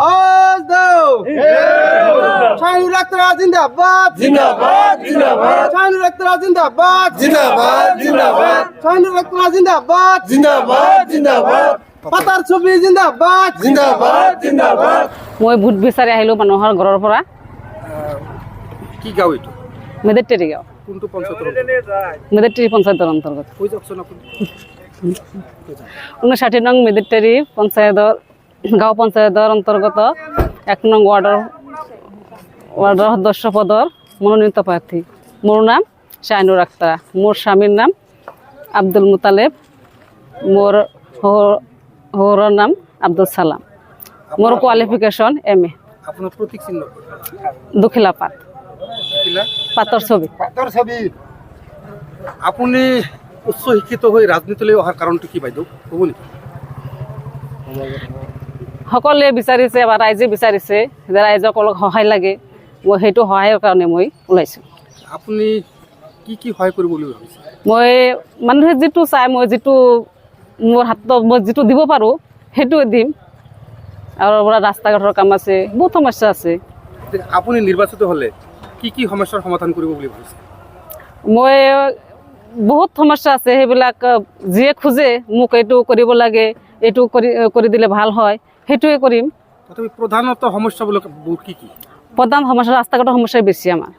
আওয়াজ দাও শাহিনুর আক্তার জিন্দাবাদ জিন্দাবাদ জিন্দাবাদ শাহিনুর আক্তার জিন্দাবাদ জিন্দাবাদ জিন্দাবাদ শাহিনুর আক্তার জিন্দাবাদ জিন্দাবাদ জিন্দাবাদ পাতার ছবি জিন্দাবাদ জিন্দাবাদ জিন্দাবাদ। মই ভোট বিচাৰি আহিলোঁ মানুহৰ ঘৰৰ পৰা। কি গাঁও এইটো মেদেৰটেৰী গাঁও, কোনটো পঞ্চায়তৰ মেদেৰটেৰী পঞ্চায়তৰ অন্তৰ্গত। কৈ যাওকচোন আপুনি 59 নং মেদেৰটেৰী পঞ্চায়তৰ গাঁও পঞ্চায়তৰ অন্তৰ্গত 1 নং ৱাৰ্ডৰ সদস্য পদৰ মনোনীত প্ৰাৰ্থী। মোৰ নাম শাহিনুৰ আক্তাৰ, মোৰ স্বামীৰ নাম আব্দুল মুতালেব, মোৰ শহুৰৰ নাম আব্দুল সালাম, মোৰ কোৱালিফিকেশ্যন MA। আপোনাৰ প্ৰতীক চিহ্ন দুখিলা পাত, কিলা পাতৰ ছবি। পাতৰ ছবি। আপুনি উচ্চ শিক্ষিত হৈ ৰাজনীতিলৈ অহাৰ কাৰণটো কি বাইদেউ ক'ব নেকি? সকলোৱে বিচাৰিছে বা ৰাইজে বিচাৰিছে যে ৰাইজক অলপ সহায় লাগে, মই সেইটো সহায়ৰ কাৰণে মই ওলাইছোঁ। আপুনি কি কি সহায় কৰিব বুলি ভাবিছে? মই মানুহে যিটো চাই, মই যিটো মোৰ হাতত মই যিটো দিব পাৰোঁ সেইটোৱে দিম। আৰু ৰাস্তা ঘাটৰ কাম আছে, বহুত সমস্যা আছে। আপুনি নিৰ্বাচিত হ'লে কি কি সমস্যাৰ সমাধান কৰিব বুলি ভাবিছে? মই বহুত সমস্যা আছে, সেইবিলাক যিয়ে খোজে মোক এইটো কৰিব লাগে, এইটো কৰি দিলে ভাল হয়, সেইটোৱে কৰিম। তথাপি প্ৰধানত সমস্যাবিলাক কি কি? প্ৰধান সমস্যা ৰাস্তা ঘাটৰ সমস্যাই বেছি আমাৰ।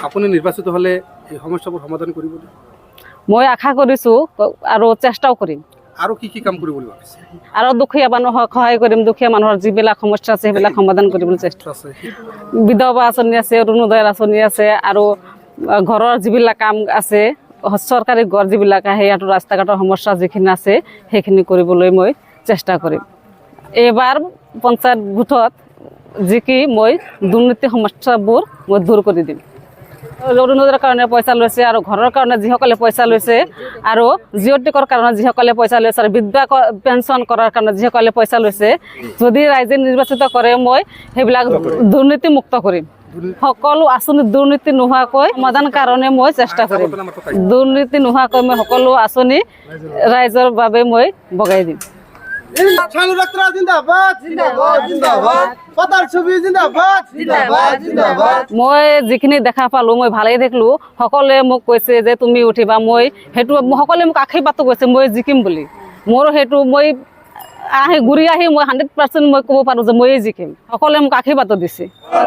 আপুনি নিৰ্বাচিত হ'লে এই সমস্যাবোৰ সমাধান কৰিব? মই আশা কৰিছোঁ আৰু চেষ্টাও কৰিম। আৰু কি কি কাম কৰিব বুলি ভাবিছে? আৰু দুখীয়া মানুহক সহায় কৰিম, দুখীয়া মানুহৰ যিবিলাক সমস্যা আছে সেইবিলাক সমাধান কৰিবলৈ চেষ্টা আছে। বিধৱা আঁচনি আছে, অৰুণোদয়ৰ আঁচনি আছে, আৰু ঘৰৰ যিবিলাক কাম আছে, চৰকাৰী ঘৰ যিবিলাক আহে, ইয়াতো ৰাস্তা ঘাটৰ সমস্যা যিখিনি আছে সেইখিনি কৰিবলৈ মই চেষ্টা কৰিম। এইবাৰ পঞ্চায়ত ভোটত জিকি মই দুৰ্নীতি সমস্যাবোৰ মই দূৰ কৰি দিম। অৰুণোদয়ৰ কাৰণে পইচা লৈছে, আৰু ঘৰৰ কাৰণে যিসকলে পইচা লৈছে, আৰু জিঅ'টিকৰ কাৰণে যিসকলে পইচা লৈছে, আৰু বিধৱা পেঞ্চন কৰাৰ কাৰণে যিসকলে পইচা লৈছে, যদি ৰাইজে নিৰ্বাচিত কৰে মই সেইবিলাক দুৰ্নীতিমুক্ত কৰিম। সকলো আঁচনি দুৰ্নীতি নোহোৱাকৈ সমাধান কাৰণে মই চেষ্টা কৰিম। দুৰ্নীতি নোহোৱাকৈ মই সকলো আঁচনি ৰাইজৰ বাবে মই বগাই দিম। শাহিনুর আক্তার জিন্দাবাদ জিন্দাবাদ জিন্দাবাদ পাতার ছবি জিন্দাবাদ জিন্দাবাদ জিন্দাবাদ। মই যিখিনি দেখা পালোঁ মই ভালেই দেখিলোঁ। সকলোৱে মোক কৈছে যে তুমি উঠিবা, মই সেইটো সকলোৱে মোক আশীৰ্বাদটো কৈছে মই জিকিম বুলি। মোৰো সেইটো মই ঘূৰি আহি মই 100% মই ক'ব পাৰোঁ যে ময়ে জিকিম। সকলোৱে মোক আশীৰ্বাদটো দিছে।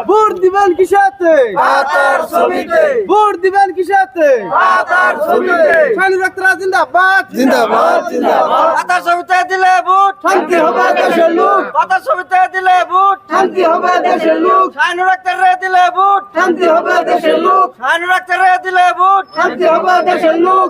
ভোট দিবেন কিসাতে? পাতার ছবিতে ভোট দিবেন কিসাতে? পাতার ছবিতে শাহিনুর আক্তার জিন্দাবাদ জিন্দাবাদ জিন্দাবাদ। পাতার ছবিতে দিলে ভোট শান্তি হবে দেশের লোক, পাতার ছবিতে দিলে ভোট শান্তি হবে দেশের লোক, শাহিনুর আক্তারে দিলে ভোট শান্তি হবে দেশের লোক, শাহিনুর আক্তারে দিলে ভোট শান্তি হবে দেশের লোক।